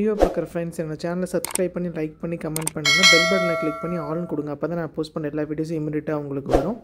Video பார்க்குற friends என்னோட சேனலை சப்ஸ்கிரைப் பண்ணி லைக் பண்ணி கமெண்ட் பண்ணுங்கள். பெல் பட்டனை கிளிக் பண்ணி ஆல்னு கொடுங்க. அப்போ தான் நான் போஸ்ட் பண்ண எல்லா வீடியோஸும் இமீடியட்டாக உங்களுக்கு வரும்.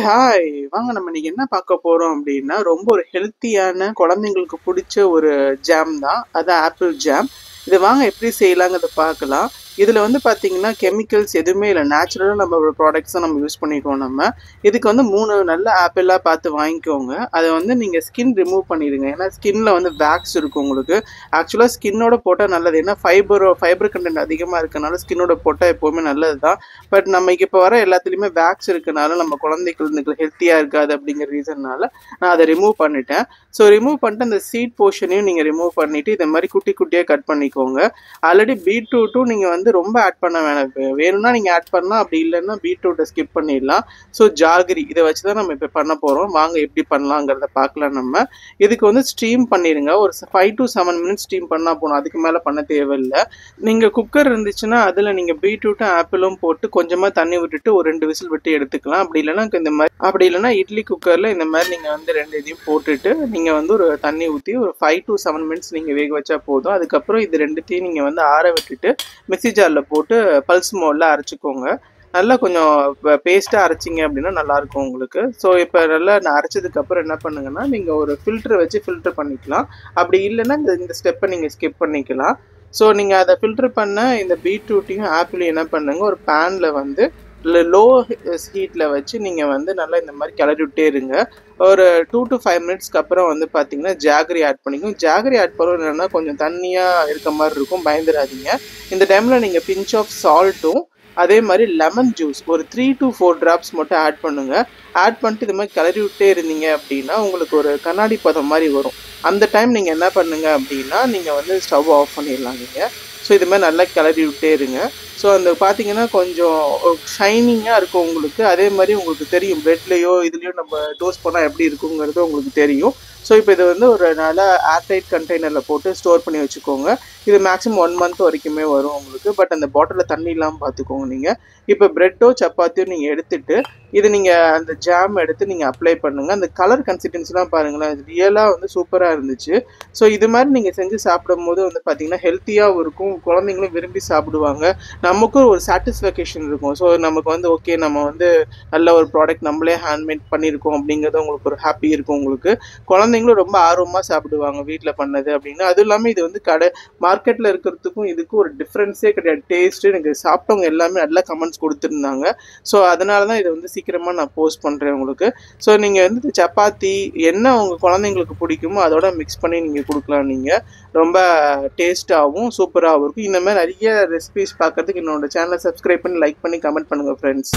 ஹாய், வாங்க நம்ம இன்னைக்கு என்ன பார்க்க போறோம் அப்படின்னா, ரொம்ப ஒரு ஹெல்த்தியான குழந்தைங்களுக்கு பிடிச்ச ஒரு ஜாம் தான், அது ஆப்பிள் ஜாம். இது வாங்க எப்படி செய்யலாங்கிறத பார்க்கலாம். இதில் வந்து பார்த்தீங்கன்னா கெமிக்கல்ஸ் எதுவுமே இல்லை, நேச்சுரலாக நம்ம ப்ராடக்ட்ஸை நம்ம யூஸ் பண்ணிக்கோம். நம்ம இதுக்கு வந்து 3 நல்ல ஆப்பிளாக பார்த்து வாங்கிக்கோங்க. அதை வந்து நீங்கள் ஸ்கின் ரிமூவ் பண்ணிடுங்க, ஏன்னா ஸ்கின்ல வந்து வேக்ஸ் இருக்கும் உங்களுக்கு. ஆக்சுவலாக ஸ்கின்னோட போட்டால் நல்லது, ஏன்னா ஃபைபர் கண்டென்ட் அதிகமாக இருக்கனால ஸ்கின்னோட போட்டால் எப்போவுமே நல்லது தான். பட் நமக்கு இப்போ வர எல்லாத்துலேயுமே வேக்ஸ் இருக்கனால நம்ம குழந்தைங்களுக்கு ஹெல்த்தியாக இருக்காது அப்படிங்கிற ரீசன்னால நான் அதை ரிமூவ் பண்ணிட்டேன். ஸோ ரிமூவ் பண்ணிட்டு அந்த சீட் போர்ஷனையும் நீங்கள் ரிமூவ் பண்ணிவிட்டு இதை மாதிரி குட்டி குட்டியாக கட் பண்ணிக்கோங்க. ஆல்ரெடி பீட்ரூட்டும் நீங்கள் வந்து ரொம்ப ஆட் பண்ண வேணாம், வேணும்னா நீங்கள் ஆட் பண்ணலாம், அப்படி இல்லைன்னா பீட்ரூட்டை ஸ்கிப் பண்ணிடலாம். ஸோ ஜாகரி இதை வச்சு தான் நம்ம இப்போ பண்ண போகிறோம். வாங்க எப்படி பண்ணலாங்கிறத பார்க்கலாம். நம்ம இதுக்கு வந்து ஸ்டீம் பண்ணிடுங்க, ஒரு 5 to 7 மினிட்ஸ் ஸ்டீம் பண்ணால் போகணும், அதுக்கு மேலே பண்ண தேவையில்லை. நீங்கள் குக்கர் இருந்துச்சுன்னா அதில் நீங்கள் பீட்ரூட்டும் ஆப்பிளும் போட்டு கொஞ்சமாக தண்ணி விட்டுட்டு ஒரு 2 விசில் விட்டு எடுத்துக்கலாம். அப்படி இல்லைன்னா இட்லி குக்கரில் இந்த மாதிரி நீங்கள் வந்து 2 இதையும் போட்டுட்டு நீங்கள் வந்து ஒரு தண்ணி ஊற்றி ஒரு 5 to 7 மினிட்ஸ் நீங்கள் வேக வச்சா போதும். அதுக்கப்புறம் இது ரெண்டுத்தையும் நீங்கள் வந்து ஆற விட்டுட்டு மிக்ஸி ஜாரில் போட்டு பல்ஸ் மோடில் அரைச்சிக்கோங்க. நல்லா கொஞ்சம் பேஸ்ட்டாக அரைச்சிங்க அப்படின்னா நல்லாயிருக்கும் உங்களுக்கு. ஸோ இப்போ நல்லா நான் அரைச்சதுக்கப்புறம் என்ன பண்ணுங்கன்னா, நீங்கள் ஒரு ஃபில்ட்ரு வச்சு ஃபில்டர் பண்ணிக்கலாம். அப்படி இல்லைன்னா இந்த ஸ்டெப்பை நீங்கள் ஸ்கிப் பண்ணிக்கலாம். ஸோ நீங்கள் அதை ஃபில்டர் பண்ண இந்த பீட்ரூட்டையும் ஆப்பிளையும் என்ன பண்ணுங்க, ஒரு பேனில் வந்து லோ ஹீட்டில் வச்சு நீங்கள் வந்து நல்லா இந்த மாதிரி கிளறி விட்டே இருங்க. ஒரு 2 to 5 மினிட்ஸ்க்கு அப்புறம் வந்து பார்த்தீங்கன்னா ஜாகரி ஆட் பண்ணிக்கோங்க. ஜாகரி ஆட் பண்ணணும் என்னென்னா கொஞ்சம் தண்ணியாக இருக்க மாதிரி இருக்கும், பயந்துடாதீங்க. இந்த டைமில் நீங்கள் பிஞ்ச் ஆஃப் சால்ட்டும் அதே மாதிரி லெமன் ஜூஸ் ஒரு 3 to 4 drops மட்டும் ஆட் பண்ணுங்கள். ஆட் பண்ணிட்டு இது மாதிரி கிளறி விட்டே இருந்தீங்க அப்படின்னா உங்களுக்கு ஒரு கண்ணாடி பதம் மாதிரி வரும். அந்த டைம் நீங்கள் என்ன பண்ணுங்க அப்படின்னா, நீங்கள் வந்து ஸ்டவ் ஆஃப் பண்ணிடலாம் நீங்கள். ஸோ இது மாதிரி நல்லா கிளறி விட்டே இருங்க. ஸோ அந்த பார்த்தீங்கன்னா கொஞ்சம் ஷைனிங்காக இருக்கும் உங்களுக்கு. அதே மாதிரி உங்களுக்கு தெரியும் பிரெட்லேயோ இதுலேயோ நம்ம டோஸ்ட் பண்ணால் எப்படி இருக்குங்கிறது உங்களுக்கு தெரியும். ஸோ இப்போ இது வந்து ஒரு நல்ல ஏர்டைட் கண்டெய்னரில் போட்டு ஸ்டோர் பண்ணி வச்சுக்கோங்க. இது மேக்ஸிமம் 1 month வரைக்குமே வரும் உங்களுக்கு. பட் அந்த பாட்டிலில் தண்ணி இல்லாமல் பார்த்துக்கோங்க நீங்கள். இப்போ பிரெட்டோ சப்பாத்தியோ நீங்கள் எடுத்துகிட்டு இது நீங்கள் அந்த ஜாம் எடுத்து நீங்கள் அப்ளை பண்ணுங்கள். அந்த கலர் கன்சிஸ்டன்சிலாம் பாருங்களேன், இது ரியலாக வந்து சூப்பராக இருந்துச்சு. ஸோ இது மாதிரி நீங்கள் செஞ்சு சாப்பிடும் போது வந்து பார்த்திங்கன்னா ஹெல்த்தியாகவும் இருக்கும், குழந்தைங்களும் விரும்பி சாப்பிடுவாங்க, நமக்கும் ஒரு சாட்டிஸ்ஃபேக்ஷன் இருக்கும். ஸோ நமக்கு வந்து ஓகே, நம்ம வந்து நல்ல ஒரு ப்ராடக்ட் நம்மளே ஹேண்ட்மேட் பண்ணியிருக்கோம் அப்படிங்கிறது உங்களுக்கு ஒரு ஹாப்பி இருக்கும் உங்களுக்கு. குழந்தைங்களும் ரொம்ப ஆர்வமாக சாப்பிடுவாங்க வீட்டில் பண்ணது அப்படின்னு. அதுவும் இல்லாமல் இது வந்து மார்க்கெட்டில் இருக்கிறதுக்கும் இதுக்கும் ஒரு டிஃப்ரென்ஸே கிடையாது. டேஸ்ட்டு எனக்கு சாப்பிட்டவங்க எல்லாமே நல்ல கமெண்ட்ஸ் கொடுத்துருந்தாங்க. ஸோ அதனால தான் இதை வந்து சீக்கிரமாக நான் போஸ்ட் பண்ணுறேன் உங்களுக்கு. ஸோ நீங்கள் வந்து சப்பாத்தி என்ன உங்கள் குழந்தைங்களுக்கு பிடிக்குமோ அதோட மிக்ஸ் பண்ணி நீங்கள் கொடுக்கலாம். நீங்கள் ரொம்ப டேஸ்ட்டாகவும் சூப்பராகவும் இருக்கும். இந்த மாதிரி நிறைய ரெசிபிஸ் பார்க்குறதுக்கு என்னோட சேனலை சப்ஸ்கிரைப் பண்ணி லைக் பண்ணி கமெண்ட் பண்ணுங்கள் ஃப்ரெண்ட்ஸ்.